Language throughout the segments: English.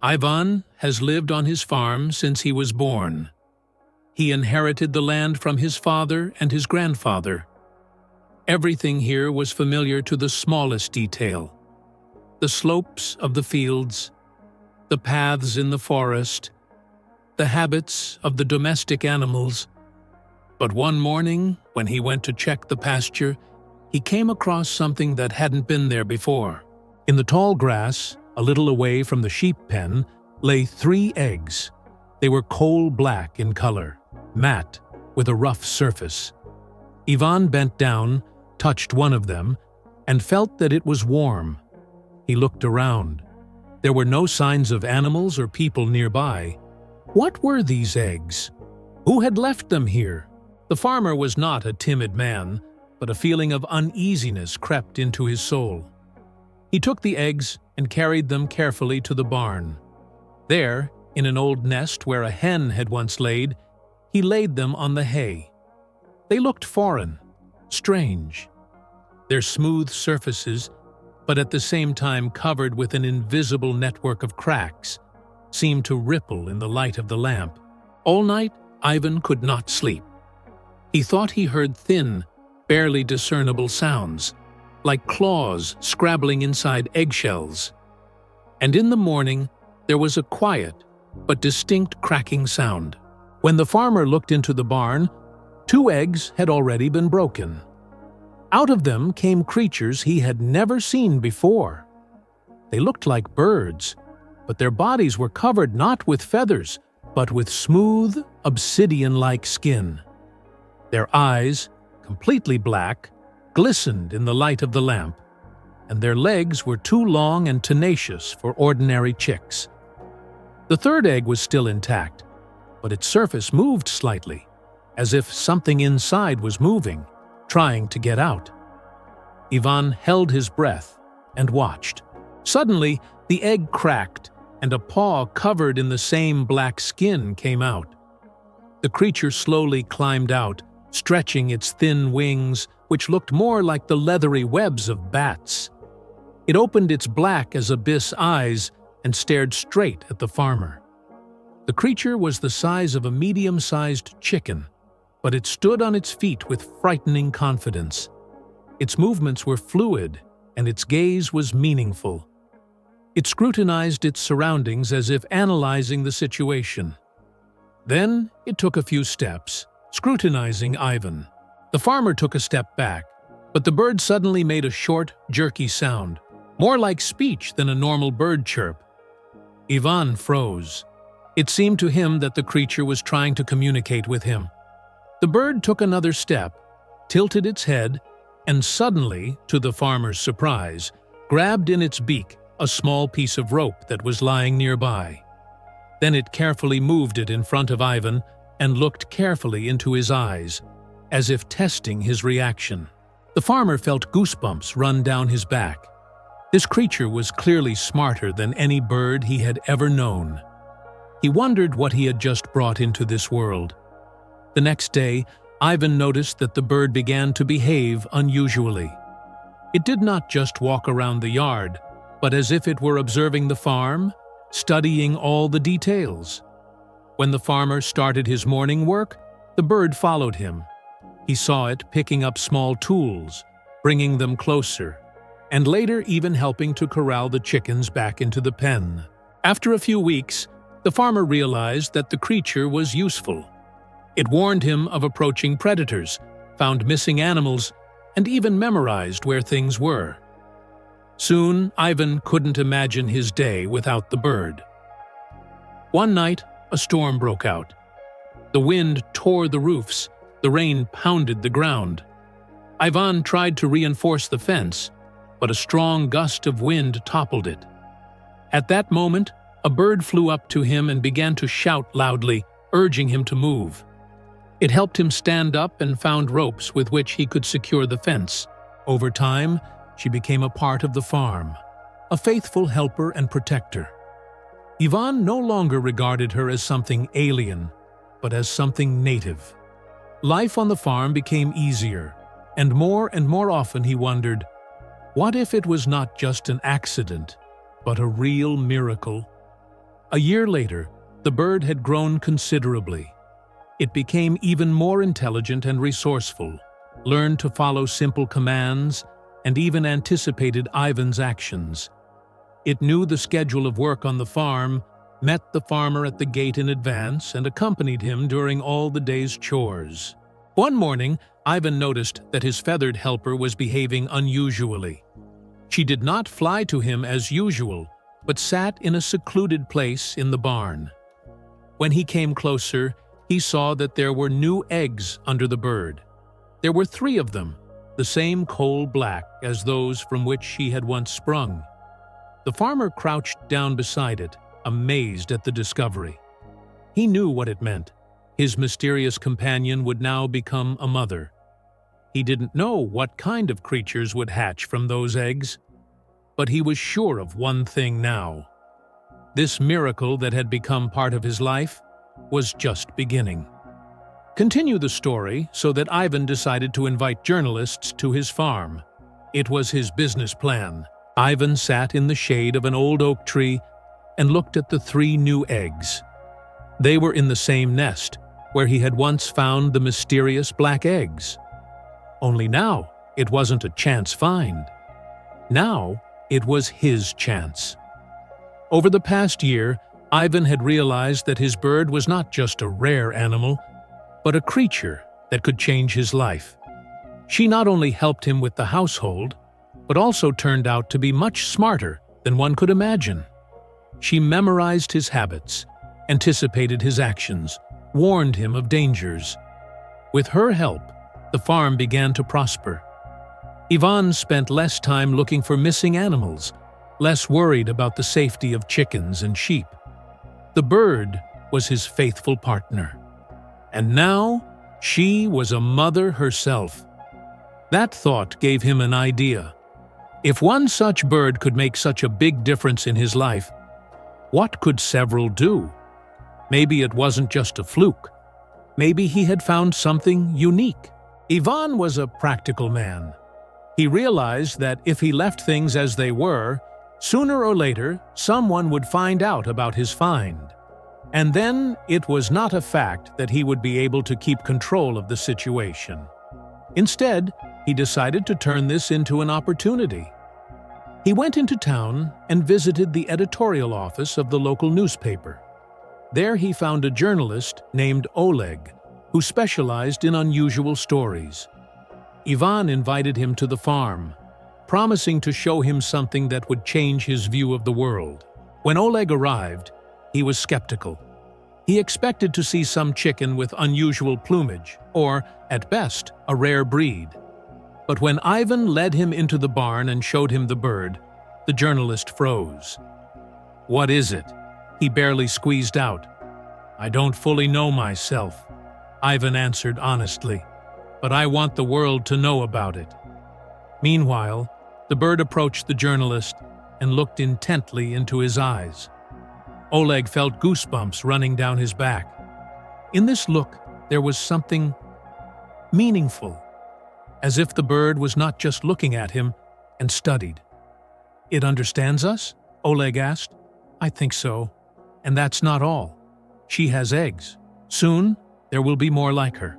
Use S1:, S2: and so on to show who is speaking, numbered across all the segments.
S1: Ivan has lived on his farm since he was born. He inherited the land from his father and his grandfather. Everything here was familiar to the smallest detail. The slopes of the fields, the paths in the forest, the habits of the domestic animals. But one morning, when he went to check the pasture, he came across something that hadn't been there before. In the tall grass, a little away from the sheep pen, lay 3 eggs. They were coal black in color, matte, with a rough surface. Ivan bent down, touched one of them, and felt that it was warm. He looked around. There were no signs of animals or people nearby. What were these eggs? Who had left them here? The farmer was not a timid man, but a feeling of uneasiness crept into his soul. He took the eggs and carried them carefully to the barn. There, in an old nest where a hen had once laid, he laid them on the hay. They looked foreign, strange. Their smooth surfaces, but at the same time covered with an invisible network of cracks, seemed to ripple in the light of the lamp. All night, Ivan could not sleep. He thought he heard thin, barely discernible sounds, like claws scrabbling inside eggshells. And in the morning, there was a quiet but distinct cracking sound. When the farmer looked into the barn, 2 eggs had already been broken. Out of them came creatures he had never seen before. They looked like birds, but their bodies were covered not with feathers, but with smooth, obsidian-like skin. Their eyes, completely black, glistened in the light of the lamp, and their legs were too long and tenacious for ordinary chicks. The 3rd egg was still intact, but its surface moved slightly, as if something inside was moving, trying to get out. Ivan held his breath and watched. Suddenly, the egg cracked, and a paw covered in the same black skin came out. The creature slowly climbed out, stretching its thin wings, which looked more like the leathery webs of bats. It opened its black as abyss eyes and stared straight at the farmer. The creature was the size of a medium-sized chicken, but it stood on its feet with frightening confidence. Its movements were fluid, and its gaze was meaningful. It scrutinized its surroundings as if analyzing the situation. Then it took a few steps, scrutinizing Ivan. The farmer took a step back, but the bird suddenly made a short, jerky sound, more like speech than a normal bird chirp. Ivan froze. It seemed to him that the creature was trying to communicate with him. The bird took another step, tilted its head, and suddenly, to the farmer's surprise, grabbed in its beak a small piece of rope that was lying nearby. Then it carefully moved it in front of Ivan and looked carefully into his eyes, as if testing his reaction. The farmer felt goosebumps run down his back. This creature was clearly smarter than any bird he had ever known. He wondered what he had just brought into this world. The next day, Ivan noticed that the bird began to behave unusually. It did not just walk around the yard, but as if it were observing the farm, studying all the details. When the farmer started his morning work, the bird followed him. He saw it picking up small tools, bringing them closer, and later even helping to corral the chickens back into the pen. After a few weeks, the farmer realized that the creature was useful. It warned him of approaching predators, found missing animals, and even memorized where things were. Soon, Ivan couldn't imagine his day without the bird. One night, a storm broke out. The wind tore the roofs, the rain pounded the ground. Ivan tried to reinforce the fence, but a strong gust of wind toppled it. At that moment, a bird flew up to him and began to shout loudly, urging him to move. It helped him stand up and found ropes with which he could secure the fence. Over time, she became a part of the farm, a faithful helper and protector. Ivan no longer regarded her as something alien, but as something native. Life on the farm became easier, and more often he wondered, what if it was not just an accident, but a real miracle? A year later, the bird had grown considerably. It became even more intelligent and resourceful, learned to follow simple commands, and even anticipated Ivan's actions. It knew the schedule of work on the farm, met the farmer at the gate in advance, and accompanied him during all the day's chores. One morning, Ivan noticed that his feathered helper was behaving unusually. She did not fly to him as usual, but sat in a secluded place in the barn. When he came closer, he saw that there were new eggs under the bird. There were 3 of them, the same coal black as those from which she had once sprung. The farmer crouched down beside it, amazed at the discovery. He knew what it meant. His mysterious companion would now become a mother. He didn't know what kind of creatures would hatch from those eggs, but he was sure of one thing now. This miracle that had become part of his life was just beginning. Continue the story so that Ivan decided to invite journalists to his farm. It was his business plan. Ivan sat in the shade of an old oak tree and looked at the 3 new eggs. They were in the same nest where he had once found the mysterious black eggs. Only now, it wasn't a chance find. Now, it was his chance. Over the past year, Ivan had realized that his bird was not just a rare animal, but a creature that could change his life. She not only helped him with the household, but also turned out to be much smarter than one could imagine. She memorized his habits, anticipated his actions, warned him of dangers. With her help, the farm began to prosper. Ivan spent less time looking for missing animals, less worried about the safety of chickens and sheep. The bird was his faithful partner. And now, she was a mother herself. That thought gave him an idea. If one such bird could make such a big difference in his life, what could several do? Maybe it wasn't just a fluke. Maybe he had found something unique. Ivan was a practical man. He realized that if he left things as they were, sooner or later, someone would find out about his find. And then it was not a fact that he would be able to keep control of the situation. Instead, he decided to turn this into an opportunity. He went into town and visited the editorial office of the local newspaper. There he found a journalist named Oleg, who specialized in unusual stories. Ivan invited him to the farm, promising to show him something that would change his view of the world. When Oleg arrived, he was skeptical. He expected to see some chicken with unusual plumage, or, at best, a rare breed. But when Ivan led him into the barn and showed him the bird, the journalist froze. "What is it?" he barely squeezed out. "I don't fully know myself," Ivan answered honestly, "but I want the world to know about it." Meanwhile, the bird approached the journalist and looked intently into his eyes. Oleg felt goosebumps running down his back. In this look, there was something meaningful, as if the bird was not just looking at him and studied. "It understands us?" Oleg asked. "I think so. And that's not all. She has eggs. Soon, there will be more like her."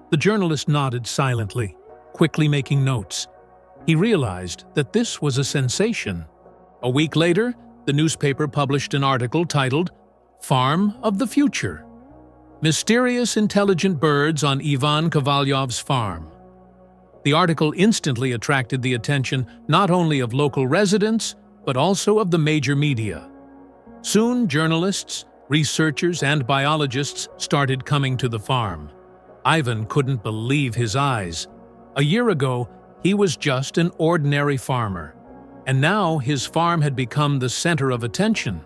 S1: The journalist nodded silently, quickly making notes. He realized that this was a sensation. A week later, the newspaper published an article titled, "Farm of the Future: Mysterious Intelligent Birds on Ivan Kovalyov's Farm." The article instantly attracted the attention not only of local residents, but also of the major media. Soon, journalists, researchers, and biologists started coming to the farm. Ivan couldn't believe his eyes. A year ago, he was just an ordinary farmer, and now his farm had become the center of attention.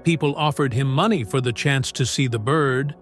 S1: People offered him money for the chance to see the bird,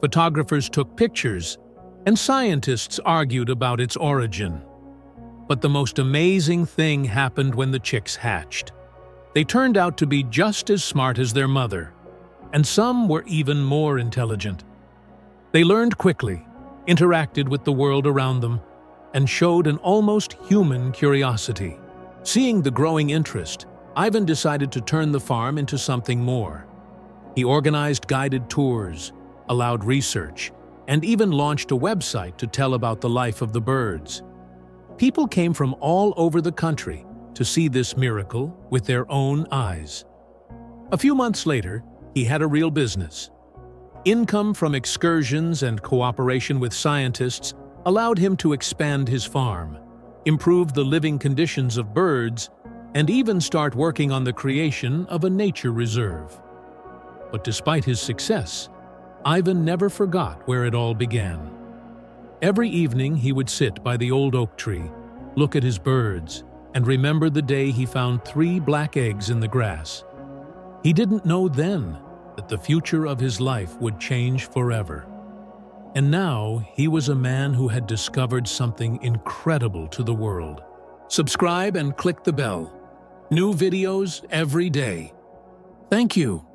S1: photographers took pictures, and scientists argued about its origin. But the most amazing thing happened when the chicks hatched. They turned out to be just as smart as their mother, and some were even more intelligent. They learned quickly, interacted with the world around them, and showed an almost human curiosity. Seeing the growing interest, Ivan decided to turn the farm into something more. He organized guided tours, allowed research, and even launched a website to tell about the life of the birds. People came from all over the country to see this miracle with their own eyes. A few months later, he had a real business. Income from excursions and cooperation with scientists allowed him to expand his farm, improve the living conditions of birds, and even start working on the creation of a nature reserve. But despite his success, Ivan never forgot where it all began. Every evening he would sit by the old oak tree, look at his birds, and remember the day he found 3 black eggs in the grass. He didn't know then that the future of his life would change forever. And now he was a man who had discovered something incredible to the world. Subscribe and click the bell. New videos every day. Thank you.